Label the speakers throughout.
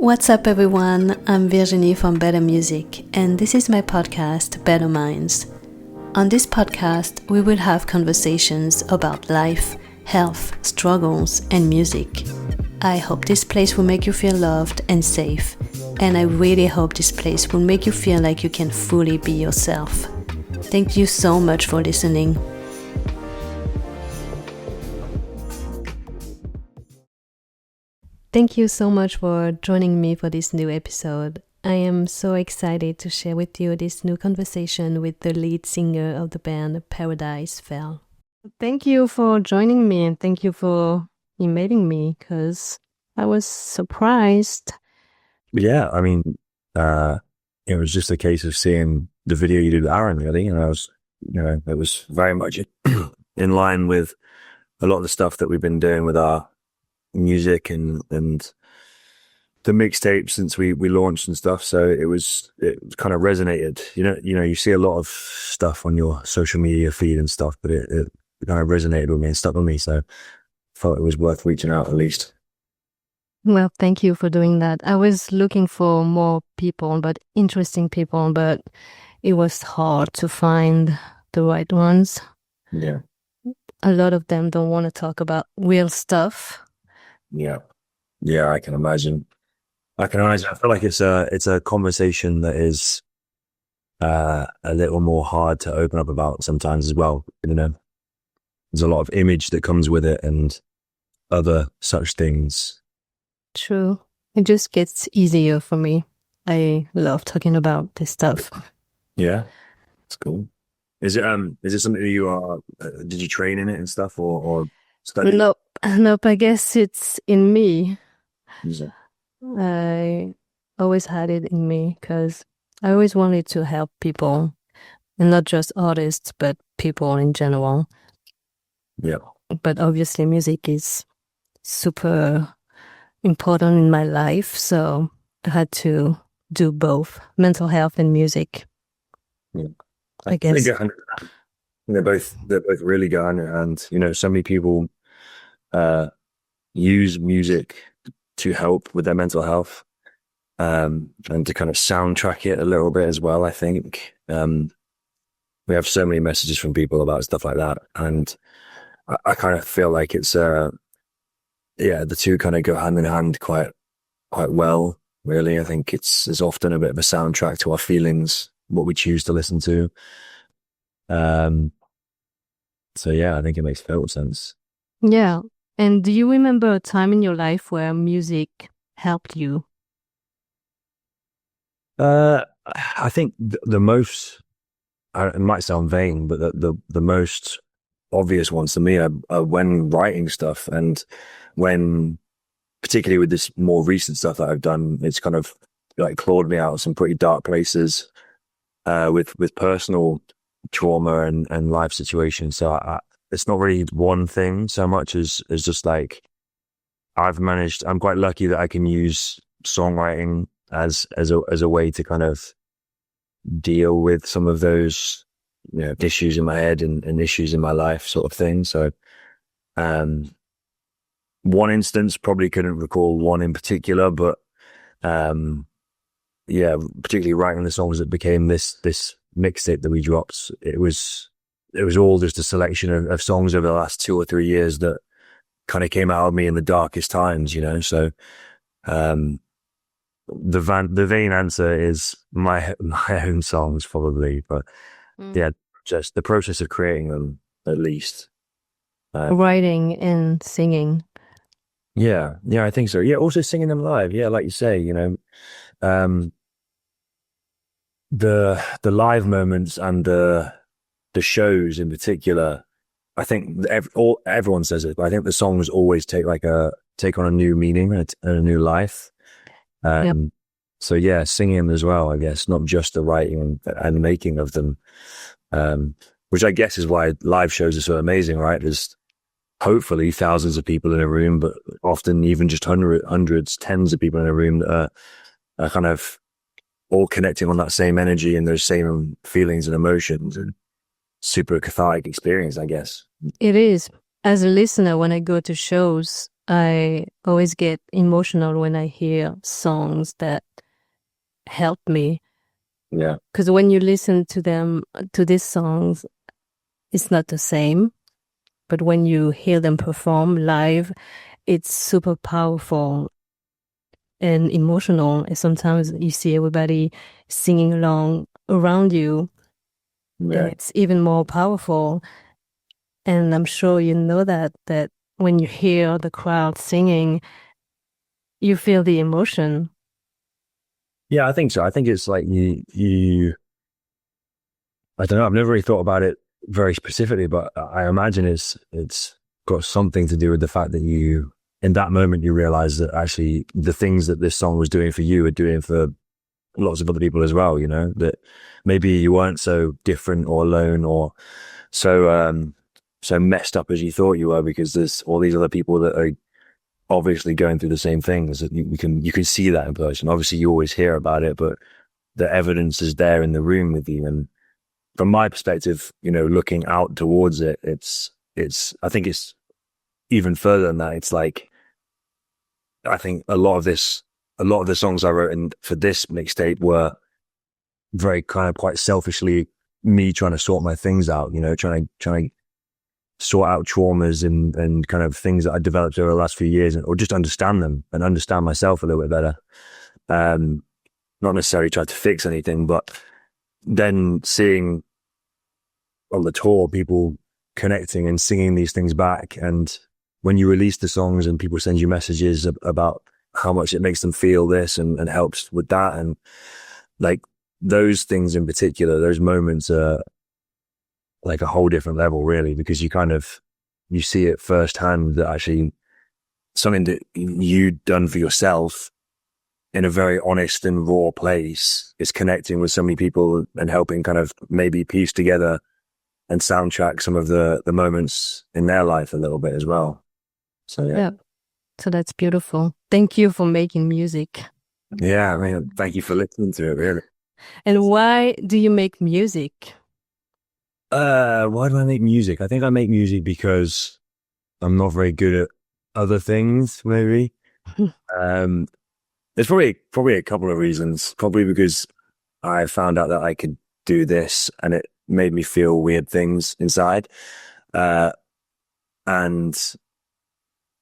Speaker 1: What's up, everyone? I'm Virginie from Better Music, and this is my podcast, Better Minds. On this podcast, we will have conversations about life, health, struggles, and music. I hope this place will make you feel loved and safe, and I really hope this place will make you feel like you can fully be yourself. Thank you so much for listening. Thank you so much for joining me for this new episode. I am so excited to share with you this new conversation with the lead singer of the band Paradise Fell. Thank you for joining me and thank you for emailing me because I was surprised.
Speaker 2: Yeah, I mean, it was just a case of seeing the video you did with Aaron, really, and I was, it was very much in line with a lot of the stuff that we've been doing with our music and the mixtape since we launched and stuff. So it kind of resonated. You see a lot of stuff on your social media feed and stuff, but it kind of resonated with me and stuck with me. So I thought it was worth reaching out at least.
Speaker 1: Well, thank you for doing that. I was looking for more people, but interesting people, but it was hard to find the right ones.
Speaker 2: Yeah.
Speaker 1: A lot of them don't want to talk about real stuff.
Speaker 2: Yeah, I can imagine. I feel like it's a conversation that is a little more hard to open up about sometimes as well. There's a lot of image that comes with it and other such things.
Speaker 1: True. It just gets easier for me. I love talking about this stuff.
Speaker 2: Yeah, it's cool. Is it something that you are? Did you train in it and stuff, or study?
Speaker 1: Nope. I guess it's in me.
Speaker 2: Is it?
Speaker 1: I always had it in me because I always wanted to help people, and not just artists, but people in general.
Speaker 2: Yeah.
Speaker 1: But obviously, music is super important in my life, so I had to do both mental health and music.
Speaker 2: Yeah.
Speaker 1: I guess
Speaker 2: they're both really go hand in hand. So many people use music to help with their mental health and to kind of soundtrack it a little bit as well. I think we have so many messages from people about stuff like that, and I kind of feel like it's the two kind of go hand in hand quite well, really. I think it's often a bit of a soundtrack to our feelings, what we choose to listen to. So yeah, I think it makes total sense.
Speaker 1: Yeah. And do you remember a time in your life where music helped you?
Speaker 2: I think the most, it might sound vain, but the most obvious ones to me are when writing stuff, and when, particularly with this more recent stuff that I've done, it's kind of like clawed me out of some pretty dark places with personal trauma and life situations. So it's not really one thing so much as just like I'm quite lucky that I can use songwriting as a way to kind of deal with some of those issues in my head and issues in my life sort of thing. So one instance, probably couldn't recall one in particular, but particularly writing the songs that became this mixtape that we dropped, it was all just a selection of songs over the last 2 or 3 years that kind of came out of me in the darkest times, So the vain answer is my own songs probably, but just the process of creating them at least.
Speaker 1: Writing and singing.
Speaker 2: Yeah, I think so. Yeah, also singing them live. Yeah, like you say, the live moments and the shows in particular, I think everyone says it, but I think the songs always take on a new meaning and a new life. So yeah, singing them as well, I guess, not just the writing and making of them, which I guess is why live shows are so amazing, right? There's hopefully thousands of people in a room, but often even just hundreds, tens of people in a room that are kind of all connecting on that same energy and those same feelings and emotions, and super cathartic experience, I guess.
Speaker 1: It is. As a listener, when I go to shows, I always get emotional when I hear songs that help me.
Speaker 2: Yeah.
Speaker 1: Because when you listen to them, to these songs, it's not the same. But when you hear them perform live, it's super powerful and emotional. And sometimes you see everybody singing along around you, and it's even more powerful. And I'm sure you know that when you hear the crowd singing, you feel the emotion.
Speaker 2: Yeah, I think so. I think it's like I don't know. I've never really thought about it very specifically, but I imagine it's got something to do with the fact that you, in that moment, you realize that actually the things that this song was doing for you are doing for lots of other people as well. You know, that maybe you weren't so different or alone or so messed up as you thought you were, because there's all these other people that are obviously going through the same things. That you can see that in person. Obviously, you always hear about it, but the evidence is there in the room with you. And from my perspective, you know, looking out towards it, I think it's even further than that. It's like, I think a lot of the songs I wrote for this mixtape were very kind of quite selfishly me trying to sort my things out, you know, trying to sort out traumas and kind of things that I developed over the last few years, or just understand them and understand myself a little bit better. Not necessarily try to fix anything, but then seeing on the tour people connecting and singing these things back, and when you release the songs and people send you messages about how much it makes them feel this and helps with that, and like those things in particular, those moments are like a whole different level, really, because you see it firsthand that actually something that you'd done for yourself in a very honest and raw place is connecting with so many people and helping kind of maybe piece together and soundtrack some of the moments in their life a little bit as well. So yeah.
Speaker 1: So that's beautiful. Thank you for making music.
Speaker 2: Yeah, I mean, thank you for listening to it, really.
Speaker 1: And why do you make music?
Speaker 2: Why do I make music? I think I make music because I'm not very good at other things, maybe. There's probably a couple of reasons. Probably because I found out that I could do this and it made me feel weird things inside. And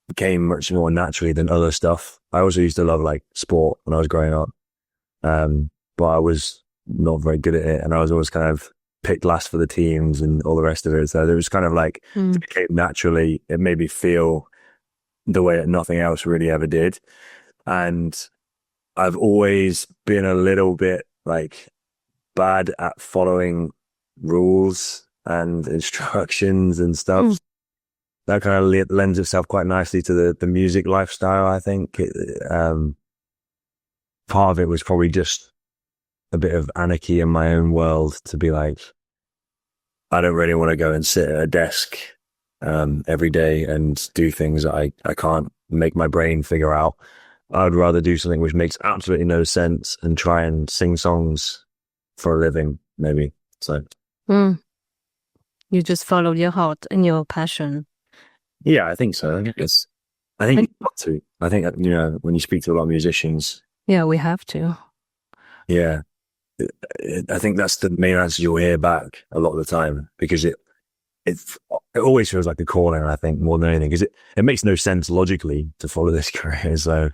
Speaker 2: became much more naturally than other stuff. I also used to love like sport when I was growing up. But I was not very good at it, and I was always kind of picked last for the teams and all the rest of it. So it was kind of like, it became naturally, it made me feel the way that nothing else really ever did. And I've always been a little bit like bad at following rules and instructions and stuff. That kind of lends itself quite nicely to the music lifestyle, I think. Part of it was probably just a bit of anarchy in my own world, to be like, I don't really want to go and sit at a desk every day and do things that I can't make my brain figure out. I'd rather do something which makes absolutely no sense and try and sing songs for a living, maybe. So
Speaker 1: you just followed your heart and your passion.
Speaker 2: Yeah, I think so. I think you've got to. I think, you know, when you speak to a lot of musicians.
Speaker 1: Yeah, we have to.
Speaker 2: Yeah. I think that's the main answer you'll hear back a lot of the time, because it always feels like a calling, I think, more than anything, because it makes no sense logically to follow this career. So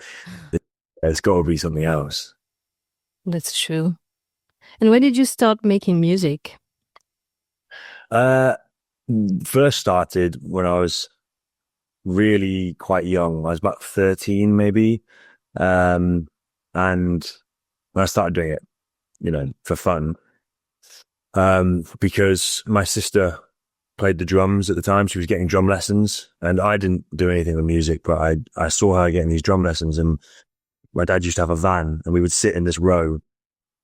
Speaker 2: it's got to be something else.
Speaker 1: That's true. And when did you start making music?
Speaker 2: First started when I was really quite young. I was about 13 maybe. And when I started doing it, you know, for fun, because my sister played the drums at the time. She was getting drum lessons, and I didn't do anything with music, but I saw her getting these drum lessons, and my dad used to have a van, and we would sit in this row,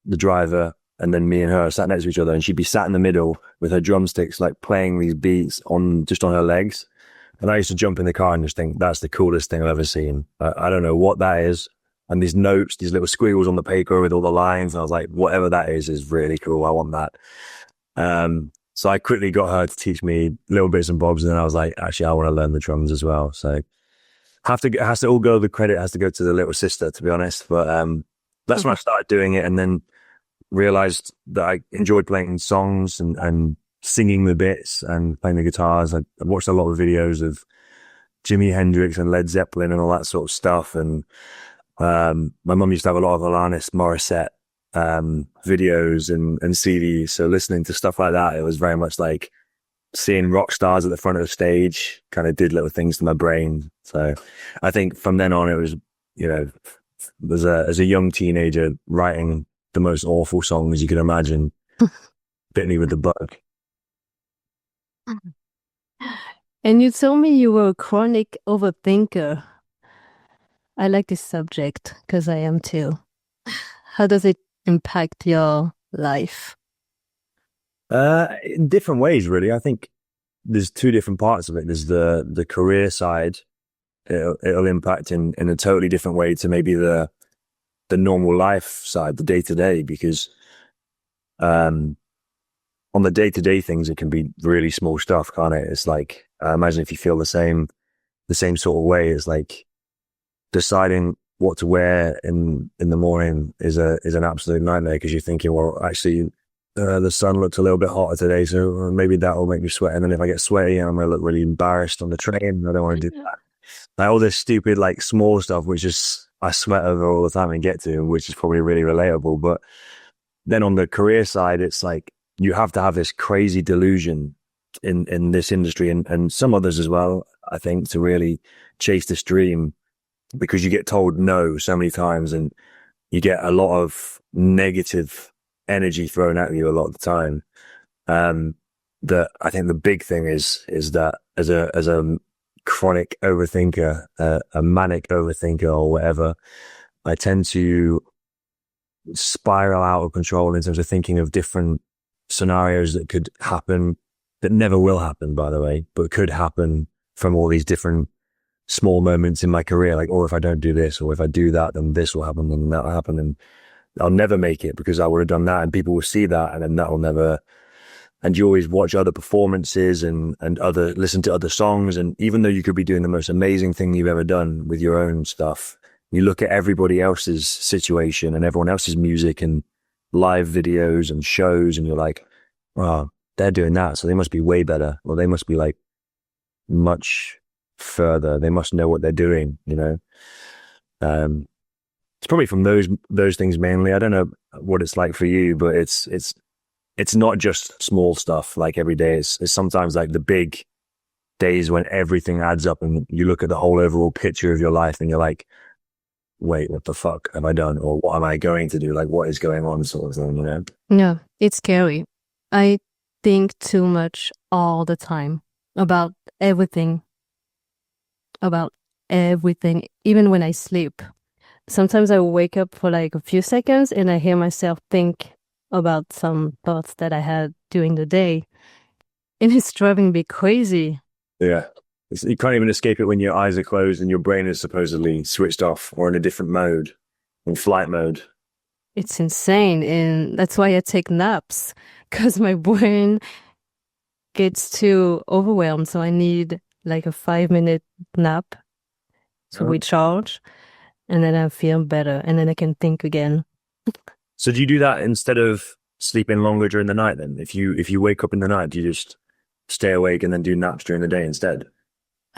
Speaker 2: the driver, and then me and her sat next to each other, and she'd be sat in the middle with her drumsticks, like playing these beats just on her legs. And I used to jump in the car and just think, that's the coolest thing I've ever seen. I don't know what that is. And these notes, these little squiggles on the paper with all the lines. And I was like, whatever that is really cool. I want that. So I quickly got her to teach me little bits and bobs. And then I was like, actually, I want to learn the drums as well. So has to all go, the credit has to go to the little sister, to be honest. But that's when I started doing it, and then realized that I enjoyed playing songs and singing the bits and playing the guitars. I watched a lot of videos of Jimi Hendrix and Led Zeppelin and all that sort of stuff. And my mum used to have a lot of Alanis Morissette videos and CDs. So listening to stuff like that, it was very much like seeing rock stars at the front of the stage, kind of did little things to my brain. So I think from then on, it was, you know, as a young teenager writing the most awful songs you could imagine, bit me with the bug.
Speaker 1: And you told me you were a chronic overthinker. I like this subject because I am too. How does it impact your life?
Speaker 2: In different ways, really. I think there's two different parts of it. There's the career side. It'll impact in a totally different way to maybe the normal life side, the day to day, because on the day to day things, it can be really small stuff, can't it? It's like, imagine if you feel the same sort of way. It's like deciding what to wear in the morning is an absolute nightmare, because you're thinking, well, actually, the sun looked a little bit hotter today, so maybe that will make me sweat. And then if I get sweaty, I'm going to look really embarrassed on the train. I don't want to do that. Like all this stupid, like small stuff, which is I sweat over all the time and get to, which is probably really relatable. But then on the career side, it's like you have to have this crazy delusion in this industry and some others as well, I think, to really chase this dream, because you get told no so many times and you get a lot of negative energy thrown at you a lot of the time. That I think the big thing is that as a chronic overthinker, a manic overthinker or whatever, I tend to spiral out of control in terms of thinking of different scenarios that could happen, that never will happen, by the way, but could happen from all these different small moments in my career. Like, oh, if I don't do this, or if I do that, then this will happen, and that will happen, and I'll never make it because I would have done that, and people will see that, and then that will never. And you always watch other performances and listen to other songs. And even though you could be doing the most amazing thing you've ever done with your own stuff, you look at everybody else's situation and everyone else's music and live videos and shows, and you're like, oh, they're doing that, so they must be way better. Or they must be like much further. They must know what they're doing, you know? It's probably from those things mainly. I don't know what it's like for you, but it's not just small stuff like every day. It's sometimes like the big days when everything adds up and you look at the whole overall picture of your life and you're like, wait, what the fuck have I done? Or what am I going to do? Like, what is going on, sort of thing, you know?
Speaker 1: Yeah, it's scary. I think too much all the time about everything, even when I sleep. Sometimes I wake up for like a few seconds and I hear myself think about some thoughts that I had during the day, and it's driving me crazy.
Speaker 2: Yeah. You can't even escape it when your eyes are closed and your brain is supposedly switched off or in a different mode, in flight mode.
Speaker 1: It's insane, and that's why I take naps, because my brain gets too overwhelmed, so I need like a 5-minute nap to recharge, and then I feel better, and then I can think again.
Speaker 2: So do you do that instead of sleeping longer during the night then? If you wake up in the night, do you just stay awake and then do naps during the day instead?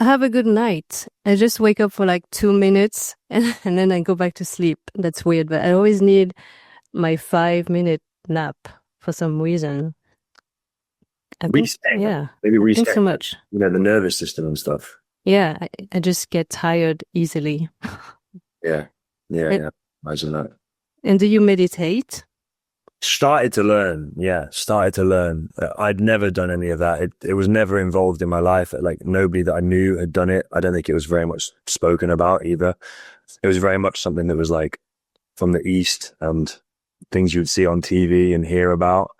Speaker 1: I have a good night. I just wake up for like 2 minutes and then I go back to sleep. That's weird, but I always need my 5-minute nap for some reason.
Speaker 2: Reset.
Speaker 1: Yeah.
Speaker 2: Maybe reset.
Speaker 1: Thanks so much.
Speaker 2: You know, the nervous system and stuff.
Speaker 1: Yeah, I just get tired easily.
Speaker 2: Yeah. Imagine that.
Speaker 1: And do you meditate?
Speaker 2: Started to learn. I'd never done any of that. It was never involved in my life. Like, nobody that I knew had done it. I don't think it was very much spoken about either. It was very much something that was like from the East and things you would see on TV and hear about.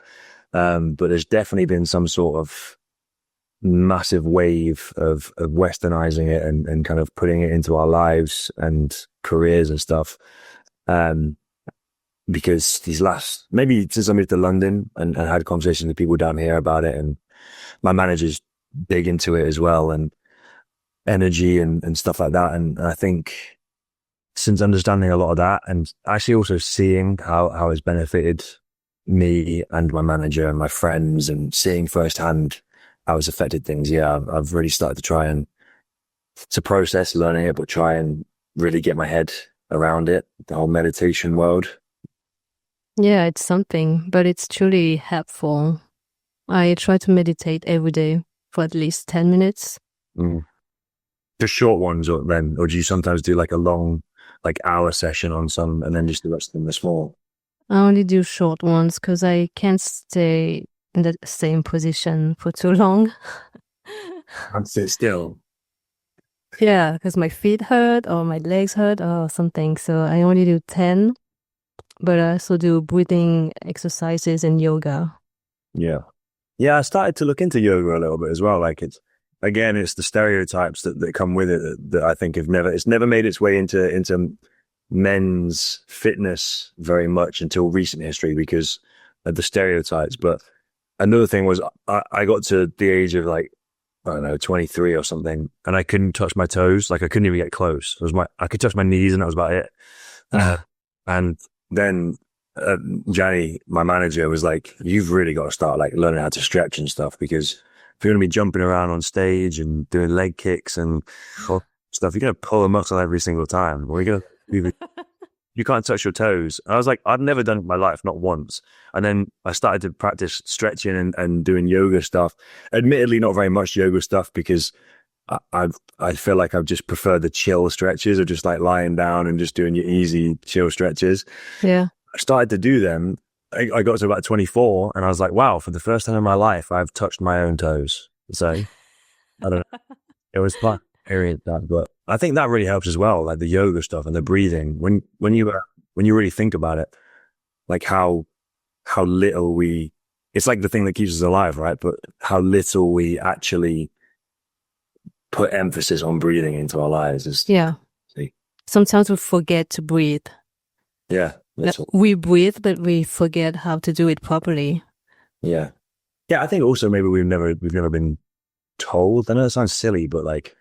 Speaker 2: But there's definitely been some sort of massive wave of westernizing it and kind of putting it into our lives and careers and stuff. Because maybe since I moved to London and had conversations with people down here about it, and my manager's big into it as well. And energy and stuff like that. And I think since understanding a lot of that and actually also seeing how it's benefited me and my manager and my friends and seeing firsthand how it's affected things, I've really started to try and to process learning it, but try and really get my head around it, the whole meditation world.
Speaker 1: Yeah, it's something, but it's truly helpful. I try to meditate every day for at least 10 minutes.
Speaker 2: Just short ones, or do you sometimes do like a long, like hour session on some and then just the rest of them are small?
Speaker 1: I only do short ones because I can't stay in the same position for too long.
Speaker 2: And sit still.
Speaker 1: Yeah, because my feet hurt or my legs hurt or something. So I only do 10, but I also do breathing exercises and yoga.
Speaker 2: Yeah. I started to look into yoga a little bit as well. Like it's the stereotypes that come with it that I think it's never made its way into men's fitness very much until recent history because of the stereotypes. But another thing was I got to the age of like, I don't know, 23 or something, and I couldn't touch my toes. Like I couldn't even get close. I could touch my knees and that was about it. And then Johnny, my manager, was like, you've really got to start like learning how to stretch and stuff, because if you're going to be jumping around on stage and doing leg kicks and stuff, you're going to pull a muscle every single time. You can't touch your toes. And I was like, I've never done it in my life, not once. And then I started to practice stretching and doing yoga stuff. Admittedly, not very much yoga stuff because I feel like I've just preferred the chill stretches of just like lying down and just doing your easy chill stretches.
Speaker 1: Yeah.
Speaker 2: I started to do them. I got to about 24 and I was like, wow, for the first time in my life, I've touched my own toes. So I don't know. It was fun. But I think that really helps as well, like the yoga stuff and the breathing. When you really think about it, like how little it's like the thing that keeps us alive, right? But how little we actually put emphasis on breathing into our lives is.
Speaker 1: Yeah.
Speaker 2: See?
Speaker 1: Sometimes we forget to breathe.
Speaker 2: Yeah.
Speaker 1: We breathe, but we forget how to do it properly.
Speaker 2: Yeah. I think also maybe we've never been told. I know it sounds silly, but like,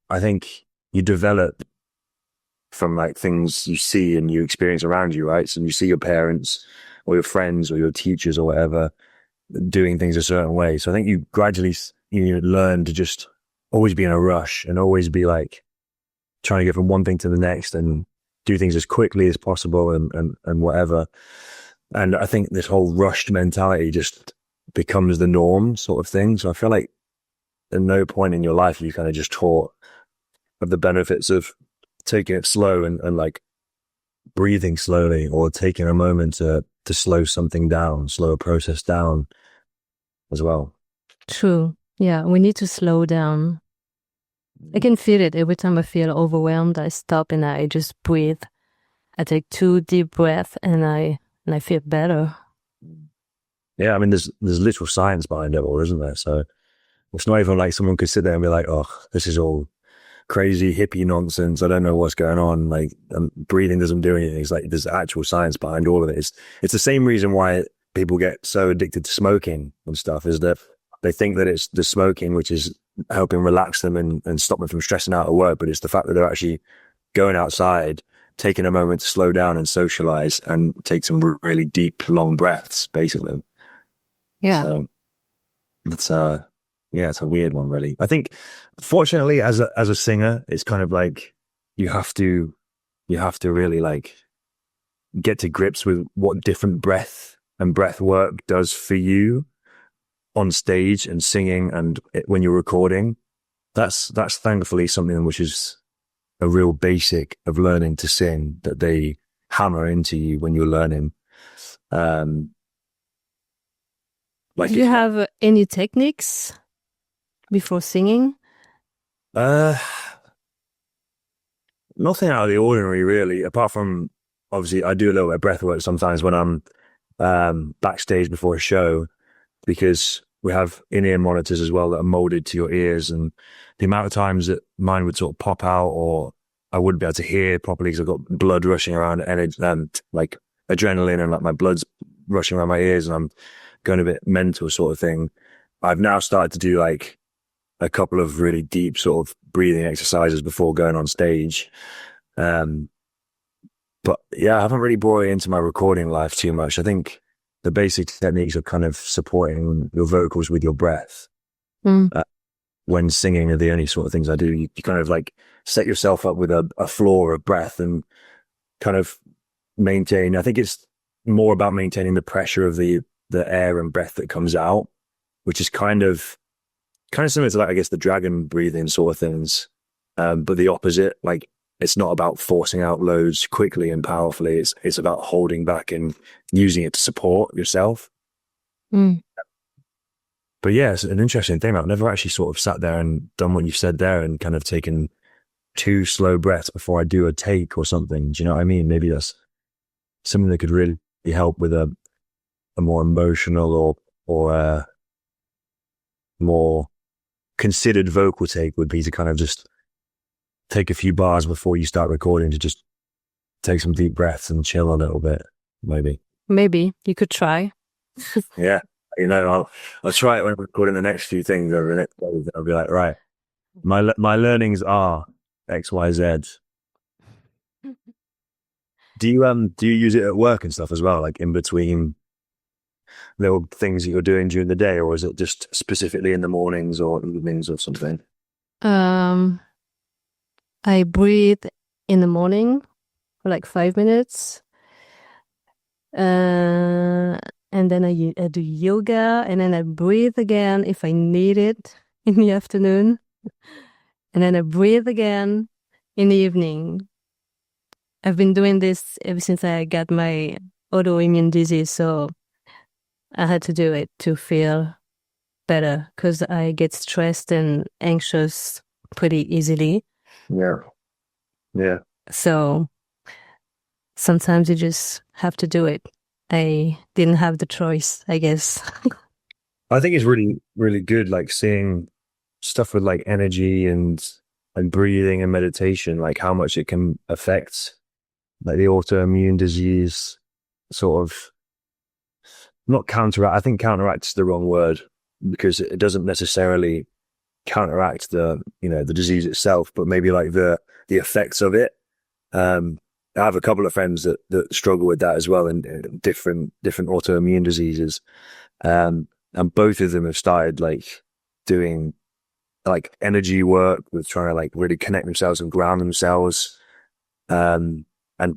Speaker 2: I think you develop from like things you see and you experience around you, right? So you see your parents or your friends or your teachers or whatever doing things a certain way. So I think you gradually learn to just always be in a rush and always be like trying to get from one thing to the next and do things as quickly as possible and whatever. And I think this whole rushed mentality just becomes the norm sort of thing. So I feel like at no point in your life you kind of just taught of the benefits of taking it slow and like breathing slowly, or taking a moment to slow something down, slow a process down as well.
Speaker 1: True. Yeah, we need to slow down. I can feel it every time I feel overwhelmed. I stop and I just breathe. I take 2 deep breaths and I feel better.
Speaker 2: Yeah, I mean, there's literal science behind it all, isn't there? So it's not even like someone could sit there and be like, oh, this is all crazy hippie nonsense. I don't know what's going on. Like breathing doesn't do anything. It's like there's actual science behind all of it. It's the same reason why people get so addicted to smoking and stuff, is that they think that it's the smoking which is helping relax them and stop them from stressing out at work. But it's the fact that they're actually going outside, taking a moment to slow down and socialize and take some really deep, long breaths, basically.
Speaker 1: Yeah.
Speaker 2: So it's a weird one, really. I think, fortunately, as a singer, it's kind of like you have to really like get to grips with what different breath and breath work does for you on stage and singing and when you're recording. That's thankfully something which is a real basic of learning to sing that they hammer into you when you're learning.
Speaker 1: Do you have any techniques before singing?
Speaker 2: Nothing out of the ordinary, really, apart from obviously I do a little bit of breath work sometimes when I'm backstage before a show, because we have in-ear monitors as well that are molded to your ears, and the amount of times that mine would sort of pop out or I wouldn't be able to hear properly because I've got blood rushing around and like adrenaline and like my blood's rushing around my ears and I'm going a bit mental sort of thing. I've now started to do like a couple of really deep sort of breathing exercises before going on stage. But yeah, I haven't really brought it into my recording life too much. I think the basic techniques are kind of supporting your vocals with your breath. When singing are the only sort of things I do. You kind of like set yourself up with a floor of breath and kind of maintain. I think it's more about maintaining the pressure of the air and breath that comes out, which is kind of similar to like, I guess, the dragon breathing sort of things. But the opposite, like it's not about forcing out loads quickly and powerfully. It's about holding back and using it to support yourself. But yeah, it's an interesting thing. I've never actually sort of sat there and done what you've said there and kind of taken 2 slow breaths before I do a take or something. Do you know what I mean? Maybe that's something that could really help with a more emotional or more considered vocal take would be to kind of just take a few bars before you start recording, to just take some deep breaths and chill a little bit. Maybe
Speaker 1: you could try.
Speaker 2: Yeah. I'll try it when I'm recording the next few things over the next days. I'll be like, right, my learnings are X, Y, Z. Do you use it at work and stuff as well, like in between little things that you're doing during the day, or is it just specifically in the mornings or evenings or something?
Speaker 1: I breathe in the morning for like 5 minutes. And then I do yoga, and then I breathe again if I need it in the afternoon. And then I breathe again in the evening. I've been doing this ever since I got my autoimmune disease, so I had to do it to feel better because I get stressed and anxious pretty easily.
Speaker 2: Yeah.
Speaker 1: So sometimes you just have to do it. I didn't have the choice, I guess.
Speaker 2: I think it's really, really good, like seeing stuff with like energy and breathing and meditation, like how much it can affect like the autoimmune disease sort of not counteract. I think counteract is the wrong word because it doesn't necessarily counteract the disease itself, but maybe like the effects of it. I have a couple of friends that struggle with that as well in different autoimmune diseases. And both of them have started like doing like energy work with trying to like really connect themselves and ground themselves, and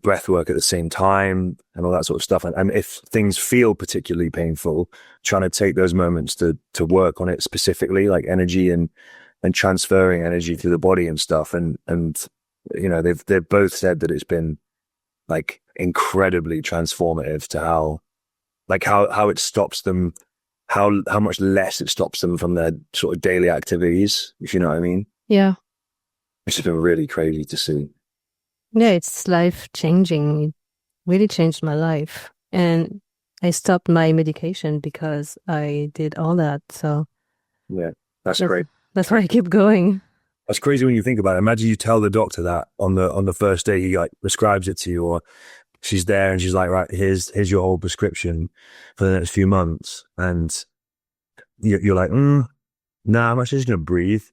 Speaker 2: breath work at the same time and all that sort of stuff. And if things feel particularly painful, trying to take those moments to work on it specifically, like energy and transferring energy through the body and stuff. And they've both said that it's been like incredibly transformative to how it stops them, how much less it stops them from their sort of daily activities, if you know what I mean.
Speaker 1: Yeah.
Speaker 2: Which has been really crazy to see.
Speaker 1: Yeah, it's life changing. It really changed my life. And I stopped my medication because I did all that. So
Speaker 2: yeah, that's great.
Speaker 1: That's why I keep going.
Speaker 2: That's crazy when you think about it. Imagine you tell the doctor that on the first day he like prescribes it to you, or she's there and she's like, right, here's your whole prescription for the next few months, and you're like, nah, I'm actually just gonna breathe.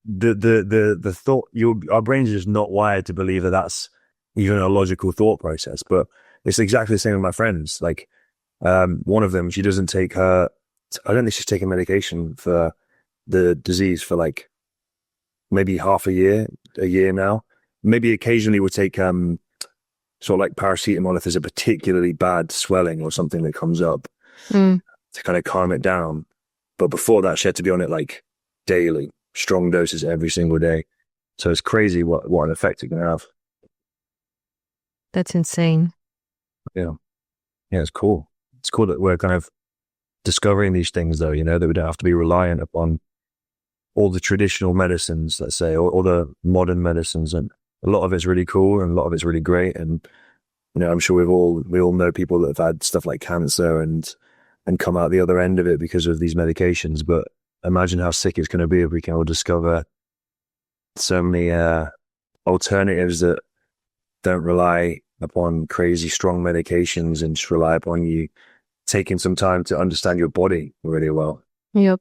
Speaker 2: The thought, our brains are just not wired to believe that that's even a logical thought process. But it's exactly the same with my friends. Like, one of them, she doesn't take I don't think she's taking medication for the disease for like maybe half a year now. Maybe occasionally we'll take sort of like paracetamol if there's a particularly bad swelling or something that comes up to kind of calm it down. But before that, she had to be on it like daily, strong doses every single day. So it's crazy what an effect it can have.
Speaker 1: That's insane.
Speaker 2: Yeah, it's cool. It's cool that we're kind of discovering these things, though, that we don't have to be reliant upon all the traditional medicines, let's say, or the modern medicines. And a lot of it's really cool and a lot of it's really great. And, I'm sure we all know people that have had stuff like cancer and come out the other end of it because of these medications. But imagine how sick it's going to be if we can all discover so many alternatives that don't rely upon crazy strong medications and just rely upon you taking some time to understand your body really well.
Speaker 1: Yep.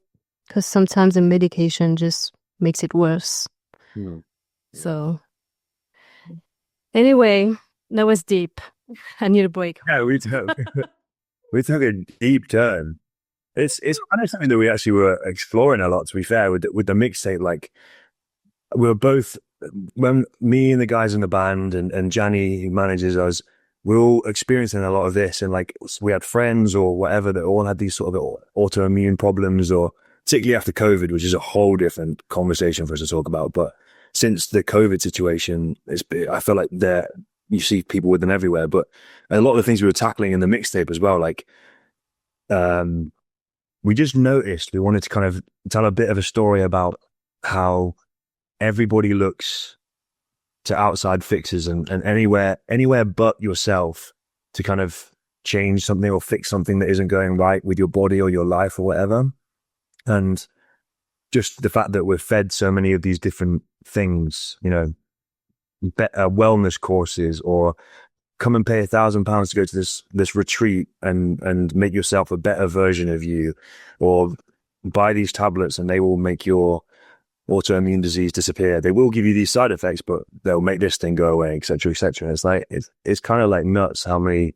Speaker 1: because sometimes the medication just makes it worse.
Speaker 2: Mm.
Speaker 1: So anyway, that was deep. I need a break.
Speaker 2: Yeah, we took a deep turn. It's kind of something that we actually were exploring a lot, to be fair, with the mixtape. Like, we were both, when me and the guys in the band and Gianni, who manages us, we're all experiencing a lot of this. And like, we had friends or whatever that all had these sort of autoimmune problems, or particularly after COVID, which is a whole different conversation for us to talk about. But since the COVID situation, I feel like you see people with them everywhere. But a lot of the things we were tackling in the mixtape as well, like, we just noticed we wanted to kind of tell a bit of a story about how everybody looks to outside fixes and anywhere but yourself to kind of change something or fix something that isn't going right with your body or your life or whatever. And just the fact that we're fed so many of these different things, you know, wellness courses, or come and pay £1,000 to go to this retreat and make yourself a better version of you, or buy these tablets and they will make your autoimmune disease disappear. They will give you these side effects, but they'll make this thing go away, etc., etc. And it's like, it's kind of like nuts how many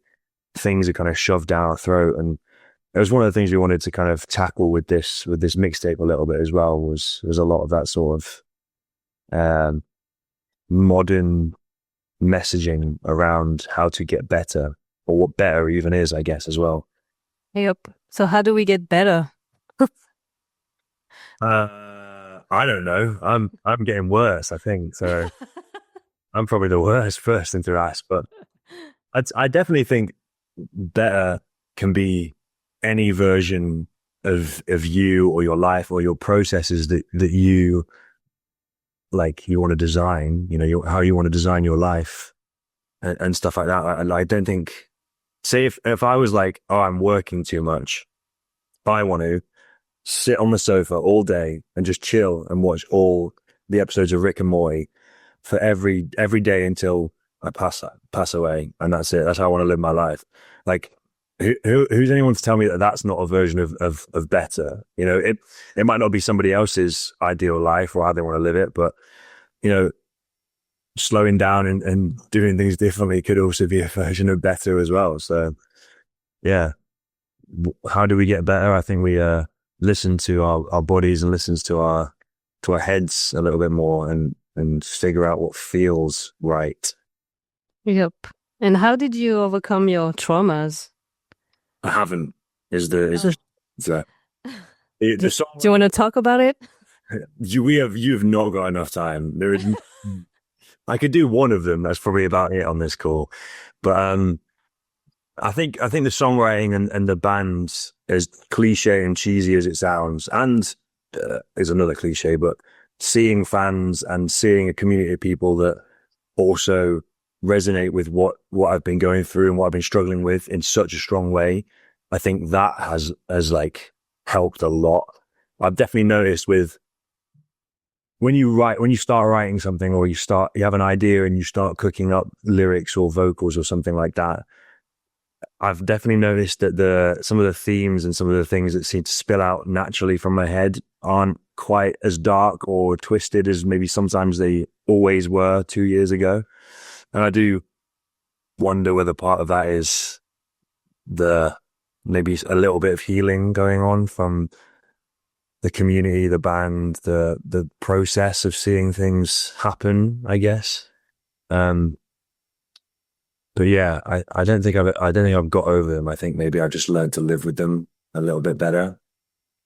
Speaker 2: things are kind of shoved down our throat. And it was one of the things we wanted to kind of tackle with this mixtape a little bit as well, was a lot of that sort of modern messaging around how to get better, or what better even is, I guess, as well.
Speaker 1: Yep. So how do we get better?
Speaker 2: I don't know. I'm getting worse, I think. So I'm probably the worst person to ask, but I definitely think better can be any version of you or your life or your processes that you like, you want to design, you know, how you want to design your life and stuff like that. I don't think, say if I was like, oh, I'm working too much, I want to sit on the sofa all day and just chill and watch all the episodes of Rick and Morty for every day until I pass away, and that's it. That's how I want to live my life. Like, who's anyone to tell me that that's not a version of better? You know, it might not be somebody else's ideal life or how they want to live it, but, you know, slowing down and doing things differently could also be a version of better as well. So yeah, how do we get better? I think we listen to our bodies and listens to our heads a little bit more and figure out what feels right.
Speaker 1: Yep. And how did you overcome your traumas?
Speaker 2: I haven't. The song.
Speaker 1: Do you want to talk about it?
Speaker 2: You've not got enough time. There is. I could do one of them. That's probably about it on this call. But I think the songwriting and the band, as cliche and cheesy as it sounds, and is another cliche, but seeing fans and seeing a community of people that also resonate with what I've been going through and what I've been struggling with in such a strong way, I think that has like helped a lot. I've definitely noticed with when you start writing something, or you have an idea and you start cooking up lyrics or vocals or something like that, I've definitely noticed that some of the themes and some of the things that seem to spill out naturally from my head aren't quite as dark or twisted as maybe sometimes they always were 2 years ago. And I do wonder whether part of that is maybe a little bit of healing going on from the community, the band, the process of seeing things happen, I guess. But yeah, I don't think I've got over them. I think maybe I've just learned to live with them a little bit better.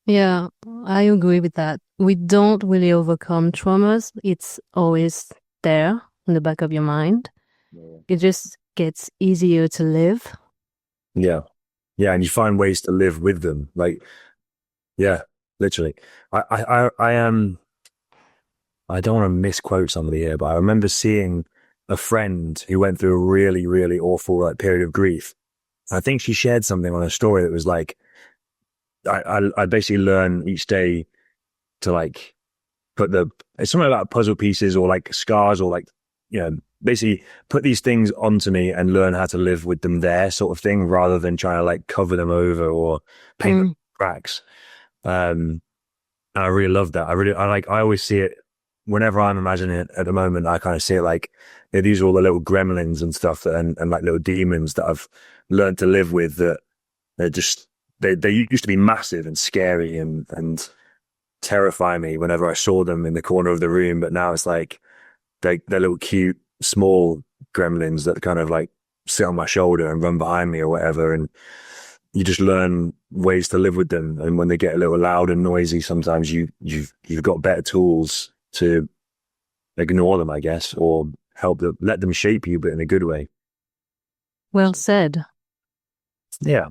Speaker 1: Yeah, I agree with that. We don't really overcome traumas. It's always there in the back of your mind. Yeah. It just gets easier to live.
Speaker 2: Yeah. Yeah. And you find ways to live with them. Like, yeah, literally. I don't want to misquote somebody here, but I remember seeing a friend who went through a really, really awful period of grief. I think she shared something on her story that was like, I basically learn each day to like it's something about puzzle pieces or like scars or like, you know, basically put these things onto me and learn how to live with them there, sort of thing, rather than trying to like cover them over or paint cracks. I really love that. I always see it whenever I'm imagining it at the moment. I kind of see it like these are all the little gremlins and stuff and like little demons that I've learned to live with that they're just, they used to be massive and scary and terrify me whenever I saw them in the corner of the room. But now it's like they're little cute, small gremlins that kind of like sit on my shoulder and run behind me or whatever. And you just learn ways to live with them. And when they get a little loud and noisy, sometimes you've got better tools to ignore them, I guess, or help them, let them shape you, but in a good way.
Speaker 1: Well said.
Speaker 2: Yeah,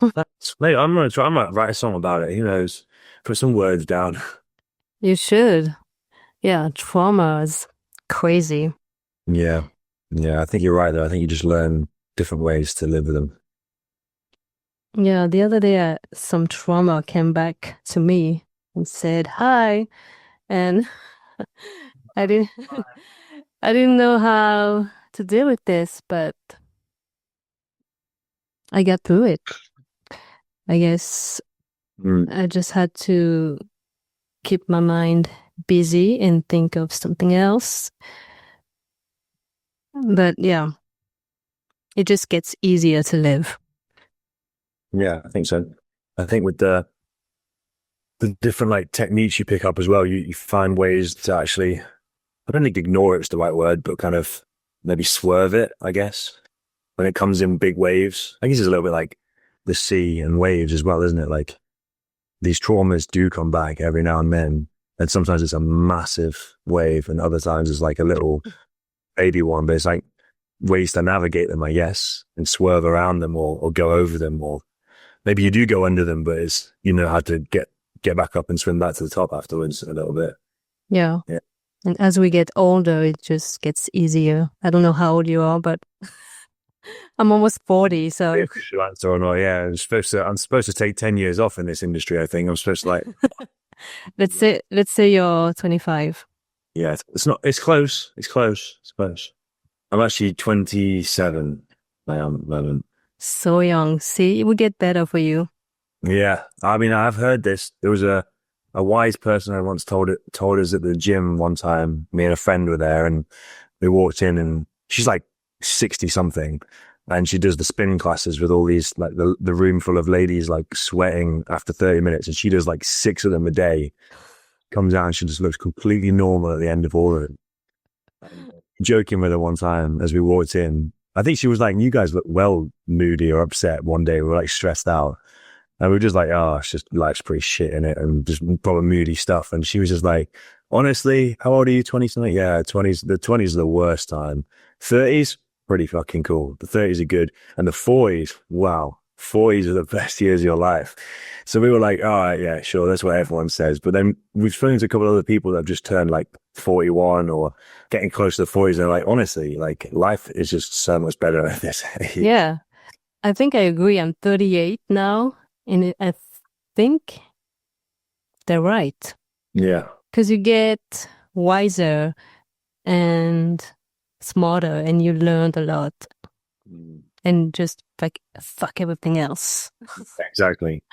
Speaker 2: maybe I'm gonna try. I might write a song about it. Who knows? Put some words down.
Speaker 1: You should. Yeah, trauma is crazy.
Speaker 2: Yeah, I think you're right though. I think you just learn different ways to live with them.
Speaker 1: Yeah, the other day some trauma came back to me and said hi, and I didn't I didn't know how to deal with this, but I got through it. I guess I just had to keep my mind busy and think of something else. But yeah, it just gets easier to live.
Speaker 2: Yeah, I think so. I think with the different like techniques you pick up as well, you find ways to actually, I don't think ignore it is the right word, but kind of maybe swerve it, I guess, when it comes in big waves. I guess it's a little bit like the sea and waves as well, isn't it? Like these traumas do come back every now and then. And sometimes it's a massive wave and other times it's like a little baby one, but it's like ways to navigate them, I guess, and swerve around them or go over them, or maybe you do go under them, but it's, you know how to get back up and swim back to the top afterwards a little bit.
Speaker 1: Yeah. And as we get older, it just gets easier. I don't know how old you are, but I'm almost 40, so.
Speaker 2: If you should answer or not, yeah. I'm supposed to take 10 years off in this industry, I think. I'm supposed to like.
Speaker 1: Let's say you're 25.
Speaker 2: Yeah, it's close. It's close. I'm actually 27. I am at the moment.
Speaker 1: So young. See, it will get better for you.
Speaker 2: Yeah. I mean, I've heard this. There was a wise person I once told us at the gym one time. Me and a friend were there and we walked in and she's like 60 something and she does the spin classes with all these, like the room full of ladies like sweating after 30 minutes and she does like 6 of them a day. Comes out and she just looks completely normal at the end of all of it. Joking with her one time as we walked in. I think she was like, you guys look well moody or upset one day. We were like stressed out. And we were just like, oh, it's just life's pretty shit in it and just proper moody stuff. And she was just like, honestly, how old are you? 20 something? Yeah, 20s. The 20s are the worst time. 30s, pretty fucking cool. The 30s are good. And the 40s, wow. 40s are the best years of your life. So we were like, all right, yeah, sure. That's what everyone says. But then we've spoken to a couple of other people that have just turned like 41 or getting close to the 40s. And they're like, honestly, like life is just so much better at this age.
Speaker 1: Yeah, I think I agree. I'm 38 now. And I think they're right.
Speaker 2: Yeah.
Speaker 1: Because you get wiser and smarter and you learned a lot. And just like fuck everything else.
Speaker 2: Exactly.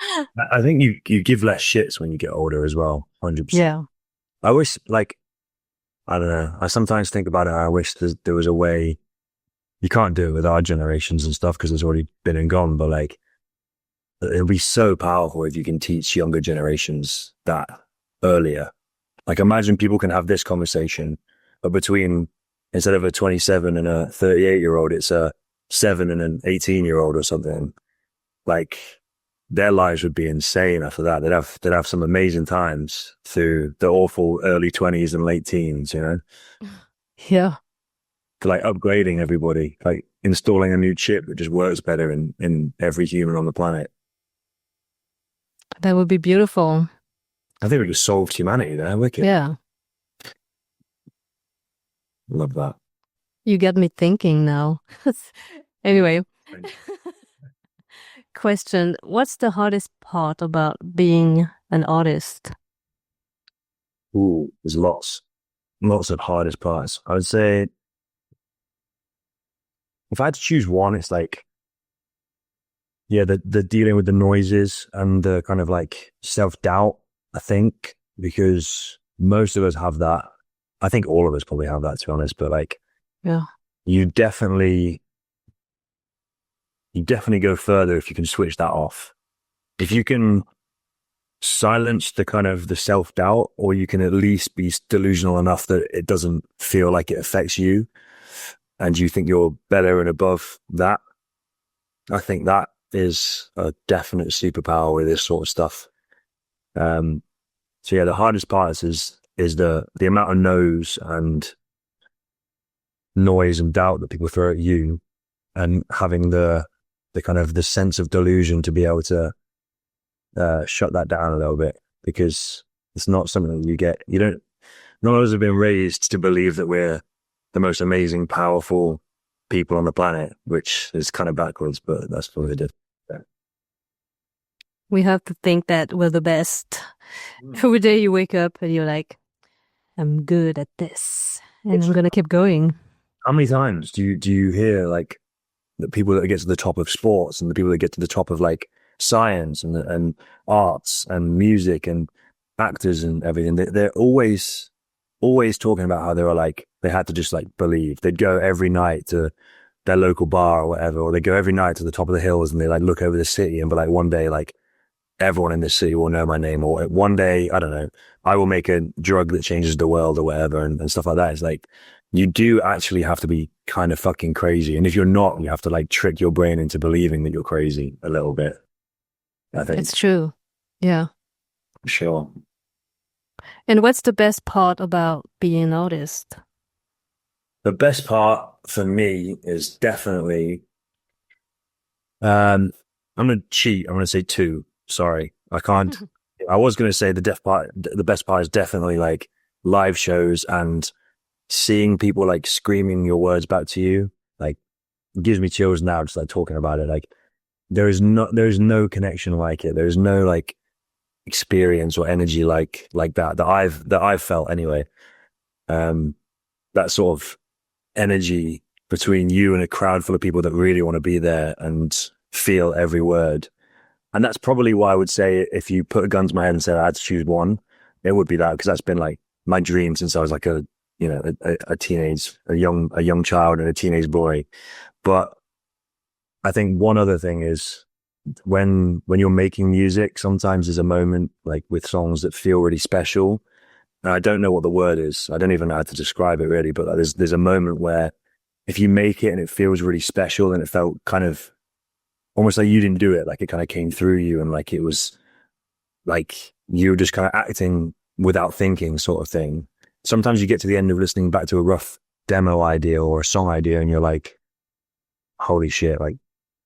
Speaker 2: I think you give less shits when you get older as well. 100%.
Speaker 1: Yeah.
Speaker 2: I wish, like, I don't know. I sometimes think about it. I wish there was a way. You can't do it with our generations and stuff because it's already been and gone. But like, it'll be so powerful if you can teach younger generations that earlier. Like, imagine people can have this conversation, but between, instead of a 27 and a 38-year-old, it's a 7 and an 18-year-old or something. Like, their lives would be insane after that. They'd have some amazing times through the awful early 20s and late teens, you know?
Speaker 1: Yeah.
Speaker 2: To like upgrading everybody, like installing a new chip that just works better in every human on the planet.
Speaker 1: That would be beautiful.
Speaker 2: I think we just solved humanity there. Wicked.
Speaker 1: Yeah.
Speaker 2: Love that.
Speaker 1: You get me thinking now. Anyway. Question. What's the hardest part about being an artist?
Speaker 2: Ooh, there's lots of hardest parts. I would say if I had to choose one, it's like, yeah, the dealing with the noises and the kind of like self-doubt, I think. because most of us have that. I think all of us probably have that, to be honest, but like,
Speaker 1: Yeah.
Speaker 2: you definitely go further if you can switch that off. If you can silence the kind of the self-doubt, or you can at least be delusional enough that it doesn't feel like it affects you and you think you're better and above that. I think that is a definite superpower with this sort of stuff. So yeah, the hardest part is the amount of no's and noise and doubt that people throw at you, and having the kind of the sense of delusion to be able to shut that down a little bit, because it's not something that you get. None of us have been raised to believe that we're the most amazing, powerful people on the planet, which is kind of backwards, but that's what we did. Yeah.
Speaker 1: We have to think that we're the best. Every day you wake up and you're like, I'm good at this, and I'm going to keep going.
Speaker 2: How many times do you hear like the people that get to the top of sports and the people that get to the top of like science and arts and music and actors and everything? They're always talking about how they were like, they had to just like believe. They'd go every night to their local bar or whatever, or they go every night to the top of the hills and they like look over the city and be like, one day like everyone in this city will know my name, or one day, I don't know, I will make a drug that changes the world or whatever, and stuff like that. It's like, you do actually have to be kind of fucking crazy. And if you're not, you have to like trick your brain into believing that you're crazy a little bit. I think
Speaker 1: It's true. Yeah.
Speaker 2: Sure.
Speaker 1: And what's the best part about being an artist?
Speaker 2: The best part for me is definitely, I'm going to cheat. I'm going to say 2. Sorry. I can't. I was going to say the best part is definitely like live shows and seeing people like screaming your words back to you. Like, it gives me chills now just like talking about it. Like, there is no connection like it. There's no like experience or energy like that I've felt anyway. That sort of energy between you and a crowd full of people that really want to be there and feel every word. And that's probably why I would say, if you put a gun to my head and said I had to choose one, it would be that, because that's been like my dream since I was like a young child and a teenage boy. But I think one other thing is, when you're making music, sometimes there's a moment like with songs that feel really special. And I don't know what the word is. I don't even know how to describe it really, but there's a moment where if you make it and it feels really special, and it felt kind of almost like you didn't do it, like it kind of came through you, and like it was like you were just kind of acting without thinking, sort of thing. Sometimes you get to the end of listening back to a rough demo idea or a song idea and you're like, holy shit, like,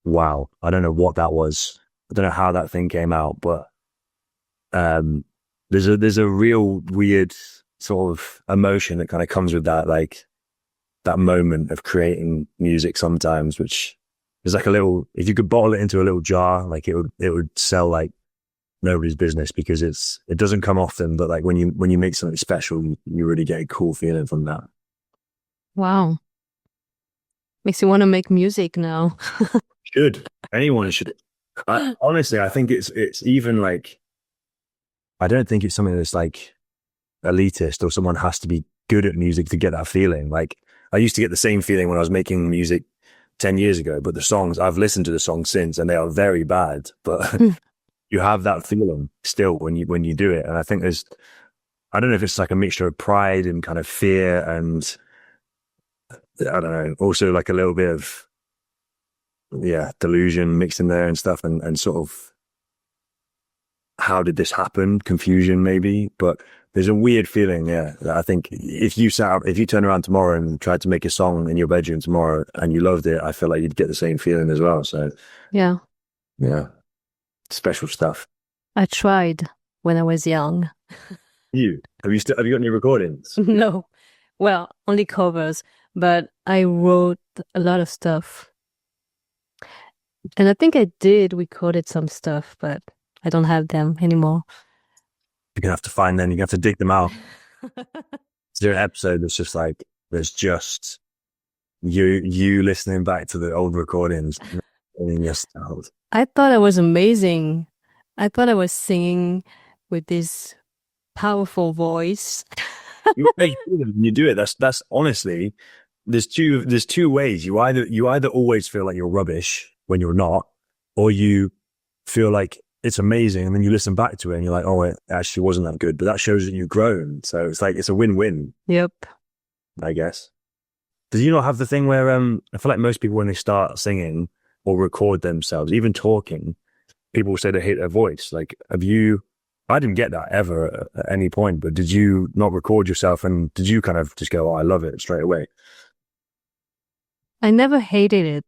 Speaker 2: wow, I don't know what that was. I don't know how that thing came out, but there's a real weird sort of emotion that kind of comes with that, like that moment of creating music sometimes, which is like a little, if you could bottle it into a little jar, like it would sell like nobody's business, because it doesn't come often, but like when you make something special, you really get a cool feeling from that.
Speaker 1: Wow. Makes you want to make music now.
Speaker 2: Anyone should. Honestly, I think it's even like, I don't think it's something that's like elitist, or someone has to be good at music to get that feeling. Like, I used to get the same feeling when I was making music 10 years ago, but the songs, I've listened to the songs since and they are very bad, but you have that feeling still when you do it. And I think I don't know if it's like a mixture of pride and kind of fear, and I don't know, also like a little bit of, delusion mixed in there and stuff, and sort of, how did this happen? Confusion maybe, but there's a weird feeling. Yeah. I think if you turn around tomorrow and tried to make a song in your bedroom tomorrow and you loved it, I feel like you'd get the same feeling as well. So
Speaker 1: Yeah.
Speaker 2: Special stuff.
Speaker 1: I tried when I was young.
Speaker 2: Have you got any recordings?
Speaker 1: No. Well, only covers, but I wrote a lot of stuff. And I think I did recorded some stuff, but I don't have them anymore.
Speaker 2: You're going to have to find them. You're going to have to dig them out. Is there an episode that's just like, there's just you listening back to the old recordings and your styles?
Speaker 1: I thought I was amazing. I thought I was singing with this powerful voice.
Speaker 2: You do it. That's honestly, there's two ways. You either always feel like you're rubbish when you're not, or you feel like it's amazing, and then you listen back to it and you're like, oh, it actually wasn't that good, but that shows that you've grown. So it's like, it's a win-win.
Speaker 1: Yep.
Speaker 2: I guess. Did you not have the thing where I feel like most people, when they start singing or record themselves, even talking, people say they hate their voice. Like, I didn't get that ever at any point, but did you not record yourself, and did you kind of just go, oh, I love it straight away?
Speaker 1: I never hated it.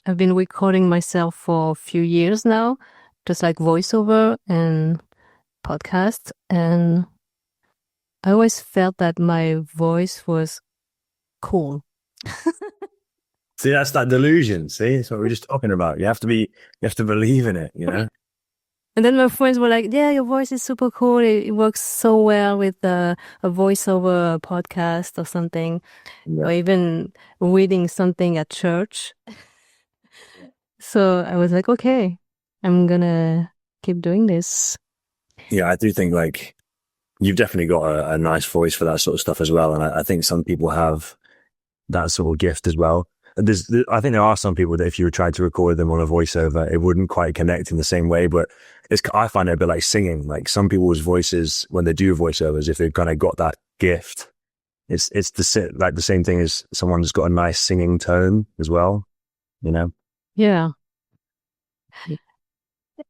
Speaker 1: I've been recording myself for a few years now, just like voiceover and podcast. And I always felt that my voice was cool.
Speaker 2: See, that's that delusion. See, that's what we're just talking about. You have to believe in it, you know?
Speaker 1: And then my friends were like, yeah, your voice is super cool. It works so well with a voiceover podcast or something, or even reading something at church. So I was like, okay, I'm gonna keep doing this.
Speaker 2: Yeah, I do think like you've definitely got a nice voice for that sort of stuff as well. And I think some people have that sort of gift as well. I think there are some people that if you tried to record them on a voiceover, it wouldn't quite connect in the same way. But I find it a bit like singing. Like some people's voices, when they do voiceovers, if they've kind of got that gift, it's the same thing as someone's got a nice singing tone as well, you know?
Speaker 1: Yeah.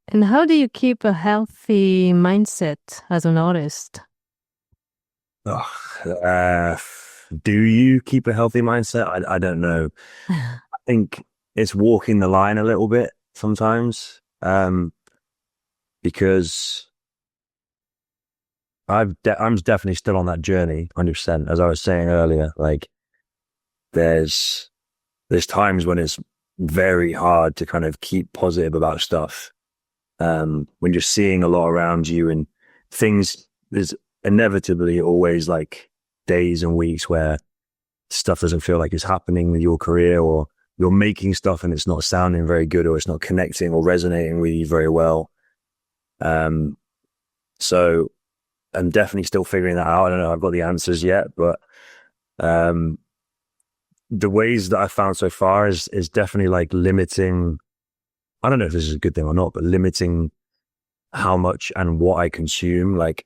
Speaker 1: And how do you keep a healthy mindset as an artist?
Speaker 2: Do you keep a healthy mindset? I don't know. I think it's walking the line a little bit sometimes, because I'm definitely still on that journey, 100%. As I was saying earlier, like there's times when it's very hard to kind of keep positive about stuff. When you're seeing a lot around you and things, there's inevitably always like days and weeks where stuff doesn't feel like it's happening with your career, or you're making stuff and it's not sounding very good, or it's not connecting or resonating with you very well. So I'm definitely still figuring that out. I don't know if I've got the answers yet, but the ways that I've found so far is definitely like limiting, I don't know if this is a good thing or not, but limiting how much and what I consume. Like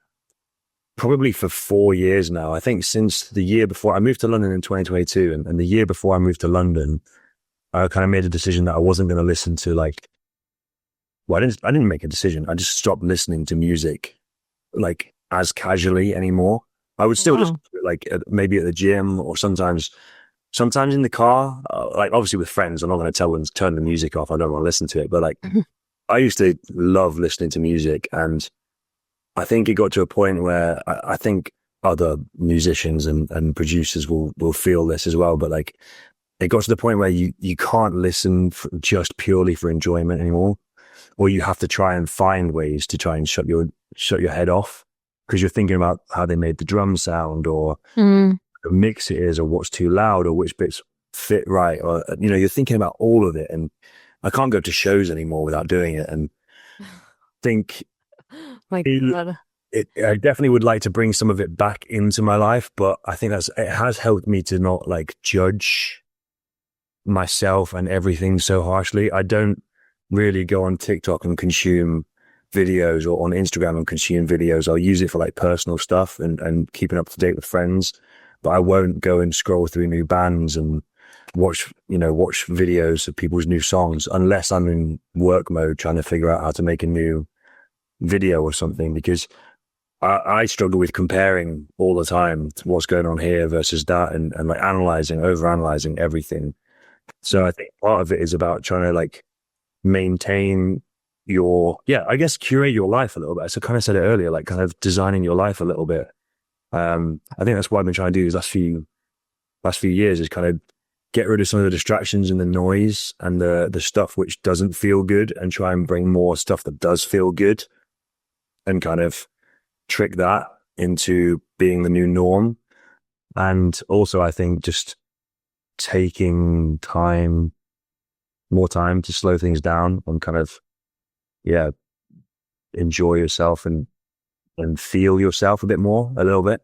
Speaker 2: probably for 4 years now, I think since the year before I moved to London in 2022, and the year before I moved to London, I kind of made a decision that I wasn't going to listen to I didn't make a decision. I just stopped listening to music like as casually anymore. I would still listen to it, like maybe at the gym, or sometimes in the car, like obviously with friends. I'm not going to tell them to turn the music off. I don't want to listen to it, but like I used to love listening to music, and I think it got to a point where I think other musicians and producers will feel this as well. But like, it got to the point where you can't listen just purely for enjoyment anymore, or you have to try and find ways to try and shut your head off, because you're thinking about how they made the drum sound, or the mix it is, or what's too loud, or which bits fit right, or you're thinking about all of it. And I can't go to shows anymore without doing it. And think.
Speaker 1: My God.
Speaker 2: I definitely would like to bring some of it back into my life, but I think it has helped me to not like judge myself and everything so harshly. I don't really go on TikTok and consume videos, or on Instagram and consume videos. I'll use it for like personal stuff and keeping up to date with friends, but I won't go and scroll through new bands and watch videos of people's new songs unless I'm in work mode trying to figure out how to make a new video or something, because I struggle with comparing all the time to what's going on here versus that, and like overanalyzing everything. So I think part of it is about trying to like maintain I guess curate your life a little bit. So I kind of said it earlier, like kind of designing your life a little bit. I think that's what I've been trying to do these last few years, is kind of get rid of some of the distractions and the noise and the stuff which doesn't feel good, and try and bring more stuff that does feel good, and kind of trick that into being the new norm. And also I think just taking more time to slow things down and kind of, enjoy yourself and and feel yourself a bit more, a little bit.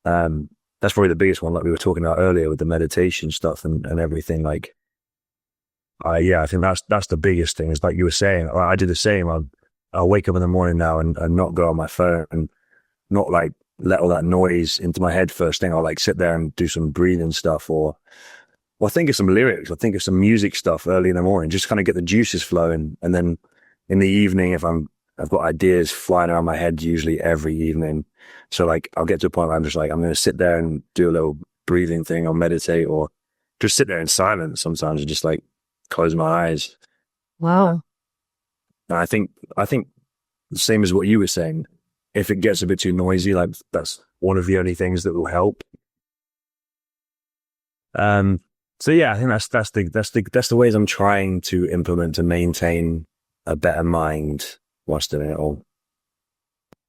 Speaker 2: That's probably the biggest one, like we were talking about earlier with the meditation stuff and everything. Like, I think that's the biggest thing. Is like you were saying, I do the same. I'll wake up in the morning now and not go on my phone and not like let all that noise into my head first thing. I'll like sit there and do some breathing stuff or think of some lyrics or think of some music stuff early in the morning, just kind of get the juices flowing. And then in the evening, if I've got ideas flying around my head usually every evening. So like I'll get to a point where I'm just like, I'm going to sit there and do a little breathing thing or meditate or just sit there in silence sometimes and just like close my eyes.
Speaker 1: Wow.
Speaker 2: And I think the same as what you were saying, if it gets a bit too noisy, like that's one of the only things that will help. So yeah, I think that's the ways I'm trying to implement to maintain a better mind whilst doing it all.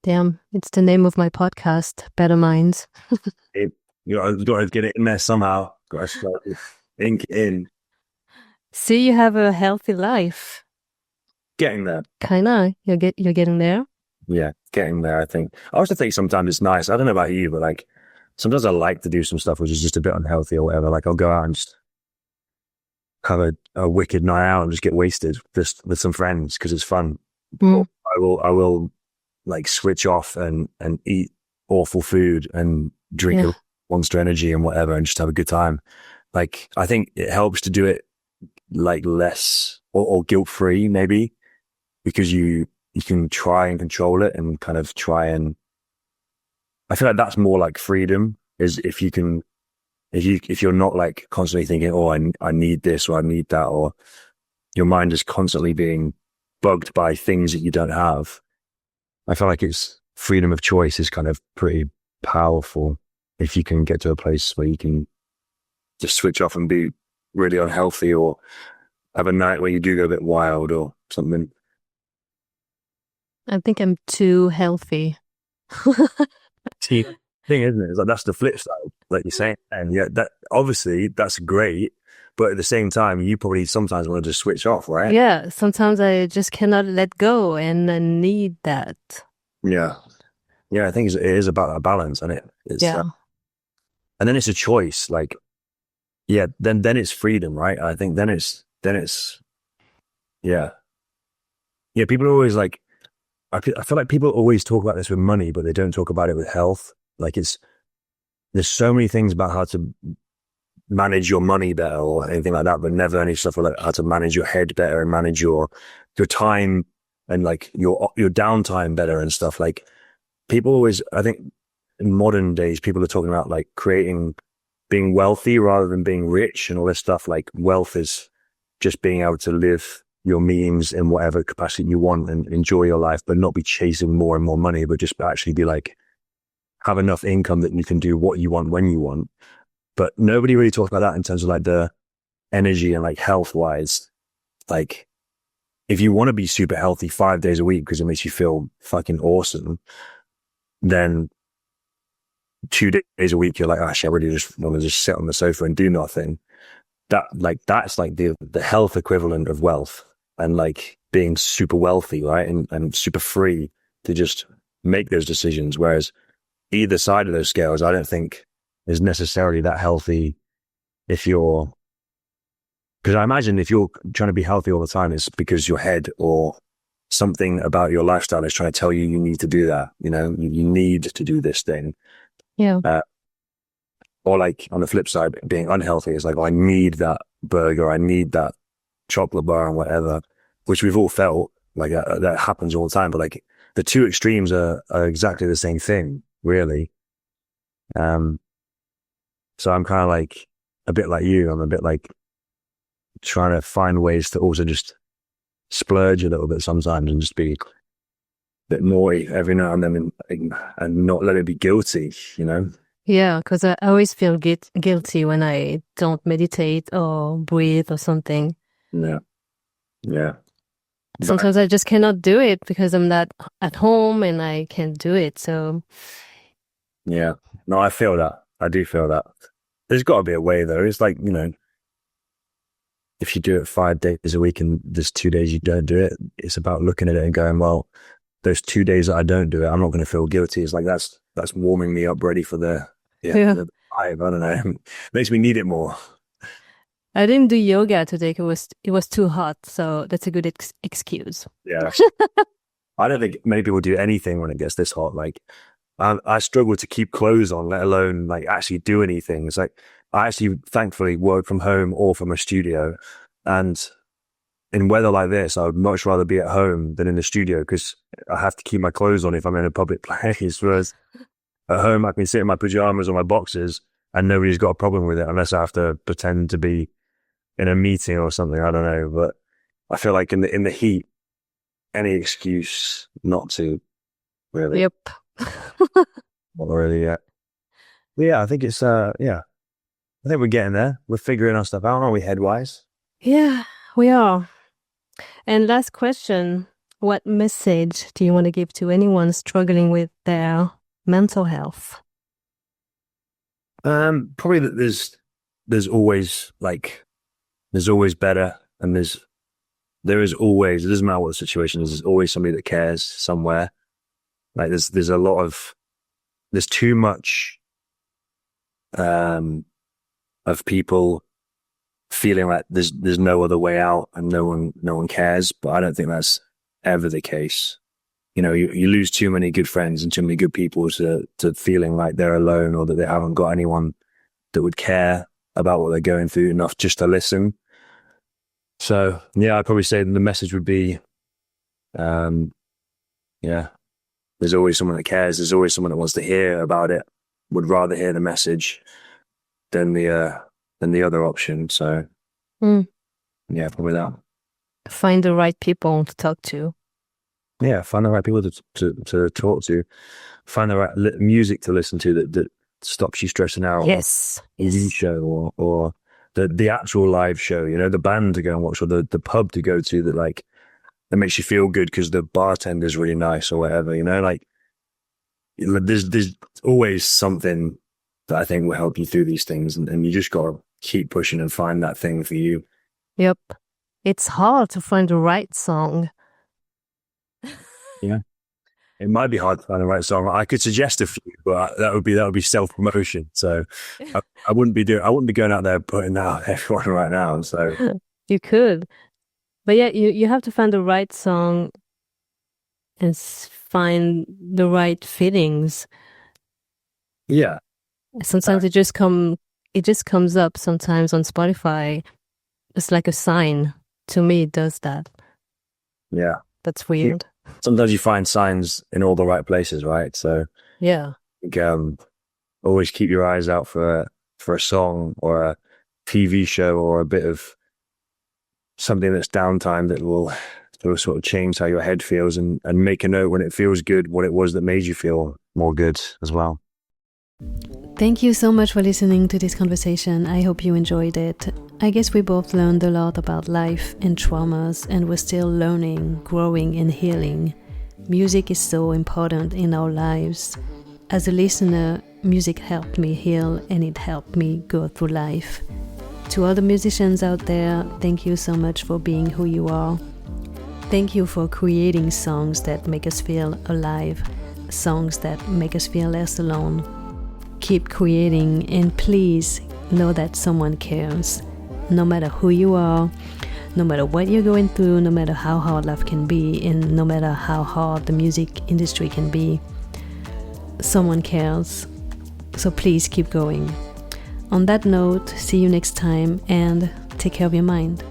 Speaker 1: Damn, it's the name of my podcast, Better Minds.
Speaker 2: I've got to get it in there somehow. Got to ink it in.
Speaker 1: See, you have a healthy life.
Speaker 2: Getting there.
Speaker 1: Kinda. You're getting there.
Speaker 2: Yeah, getting there. I think. I also think sometimes it's nice. I don't know about you, but like sometimes I like to do some stuff which is just a bit unhealthy or whatever. Like I'll go out and just have a wicked night out and just get wasted just with some friends because it's fun. I will like switch off and eat awful food and drink a Monster Energy and whatever and just have a good time. Like I think it helps to do it like less or guilt free maybe because you can try and control it and kind of try and I feel like that's more like freedom is if you're not like constantly thinking, oh, I need this or I need that, or your mind is constantly being bugged by things that you don't have. I feel like it's freedom of choice is kind of pretty powerful if you can get to a place where you can just switch off and be really unhealthy or have a night where you do go a bit wild or something.
Speaker 1: I think I'm too healthy.
Speaker 2: See, thing, isn't it? It's like that's the flip side, like you're saying. And yeah, that obviously that's great, but at the same time, you probably sometimes want to just switch off, right?
Speaker 1: Yeah, sometimes I just cannot let go, and I need that.
Speaker 2: Yeah, I think it is about that balance, and it's and then it's a choice. Like, yeah, then it's freedom, right? I think then it's yeah. People are always like. I feel like people always talk about this with money, but they don't talk about it with health. Like there's so many things about how to manage your money better or anything like that, but never any stuff like how to manage your head better and manage your time and like your downtime better and stuff. Like people always, I think in modern days, people are talking about like being wealthy rather than being rich and all this stuff. Like wealth is just being able to live your means in whatever capacity you want and enjoy your life, but not be chasing more and more money, but just actually be like, have enough income that you can do what you want when you want. But nobody really talks about that in terms of like the energy and like health wise. Like if you want to be super healthy 5 days a week because it makes you feel fucking awesome, then 2 days a week, you're like, actually, I really just want to just sit on the sofa and do nothing. That's like the health equivalent of wealth and like being super wealthy, right? And super free to just make those decisions. Whereas either side of those scales, I don't think is necessarily that healthy because I imagine if you're trying to be healthy all the time, it's because your head or something about your lifestyle is trying to tell you need to do that. You know, you need to do this thing.
Speaker 1: Yeah.
Speaker 2: Or like on the flip side, being unhealthy is like, oh, I need that burger, I need that chocolate bar and whatever, which we've all felt like that happens all the time. But like the two extremes are exactly the same thing, really. So I'm kind of like a bit like you. I'm a bit like trying to find ways to also just splurge a little bit sometimes and just be a bit naughty every now and then and not let it be guilty, you know?
Speaker 1: Yeah, because I always feel guilty when I don't meditate or breathe or something.
Speaker 2: Yeah.
Speaker 1: Sometimes I just cannot do it because I'm not at home and I can't do it. So
Speaker 2: yeah, no, I feel that. I do feel that. There's got to be a way though. It's like, you know, if you do it 5 days a week and there's 2 days you don't do it, it's about looking at it and going, well, those 2 days that I don't do it, I'm not going to feel guilty. It's like that's warming me up, ready for the hype. I don't know. Makes me need it more.
Speaker 1: I didn't do yoga today because it was too hot, so that's a good excuse.
Speaker 2: Yeah. I don't think many people do anything when it gets this hot. Like, I struggle to keep clothes on, let alone like actually do anything. It's like I actually, thankfully, work from home or from a studio, and in weather like this, I would much rather be at home than in the studio because I have to keep my clothes on if I'm in a public place. Whereas at home, I can sit in my pajamas or my boxers, and nobody's got a problem with it unless I have to pretend to be in a meeting or something. I don't know, but I feel like in the heat, any excuse not to, really.
Speaker 1: Yep.
Speaker 2: Not really yet. But yeah, I think it's I think we're getting there. We're figuring our stuff out, aren't we, headwise?
Speaker 1: Yeah, we are. And last question, what message do you want to give to anyone struggling with their mental health?
Speaker 2: Probably that there's always better, and there is always, it doesn't matter what the situation is, there's always somebody that cares somewhere. Like there's too much of people feeling like there's no other way out and no one cares, but I don't think that's ever the case. You know, you lose too many good friends and too many good people to feeling like they're alone or that they haven't got anyone that would care about what they're going through enough just to listen. So yeah, I'd probably say the message would be, there's always someone that cares. There's always someone that wants to hear about it, would rather hear the message than the other option. So yeah, probably that.
Speaker 1: Find the right people to talk to.
Speaker 2: Yeah, find the right people to talk to. Find the right music to listen to that stops you stressing out.
Speaker 1: Yes.
Speaker 2: TV show or the actual live show, you know, the band to go and watch, or the pub to go to that makes you feel good because the bartender's really nice or whatever, you know, like there's always something that I think will help you through these things, and you just got to keep pushing and find that thing for you.
Speaker 1: Yep. It's hard to find the right song.
Speaker 2: Yeah. It might be hard to find the right song. I could suggest a few, but that would be self-promotion. So I wouldn't be going out there putting out everyone right now. So
Speaker 1: you could, but yeah, you have to find the right song and find the right feelings.
Speaker 2: Yeah.
Speaker 1: Sometimes it just comes up sometimes on Spotify. It's like a sign. To me, it does that.
Speaker 2: Yeah.
Speaker 1: That's weird.
Speaker 2: Sometimes you find signs in all the right places, right? So
Speaker 1: yeah,
Speaker 2: I think, always keep your eyes out for a song or a TV show or a bit of something that's downtime that will sort of change how your head feels, and make a note when it feels good, what it was that made you feel more good as well.
Speaker 1: Thank you so much for listening to this conversation. I hope you enjoyed it. I guess we both learned a lot about life and traumas, and we're still learning, growing, and healing. Music is so important in our lives. As a listener, music helped me heal, and it helped me go through life. To all the musicians out there, thank you so much for being who you are. Thank you for creating songs that make us feel alive, songs that make us feel less alone. Keep creating, and please know that someone cares. No matter who you are, no matter what you're going through, no matter how hard life can be, and no matter how hard the music industry can be, someone cares. So please keep going. On that note, see you next time, and take care of your mind.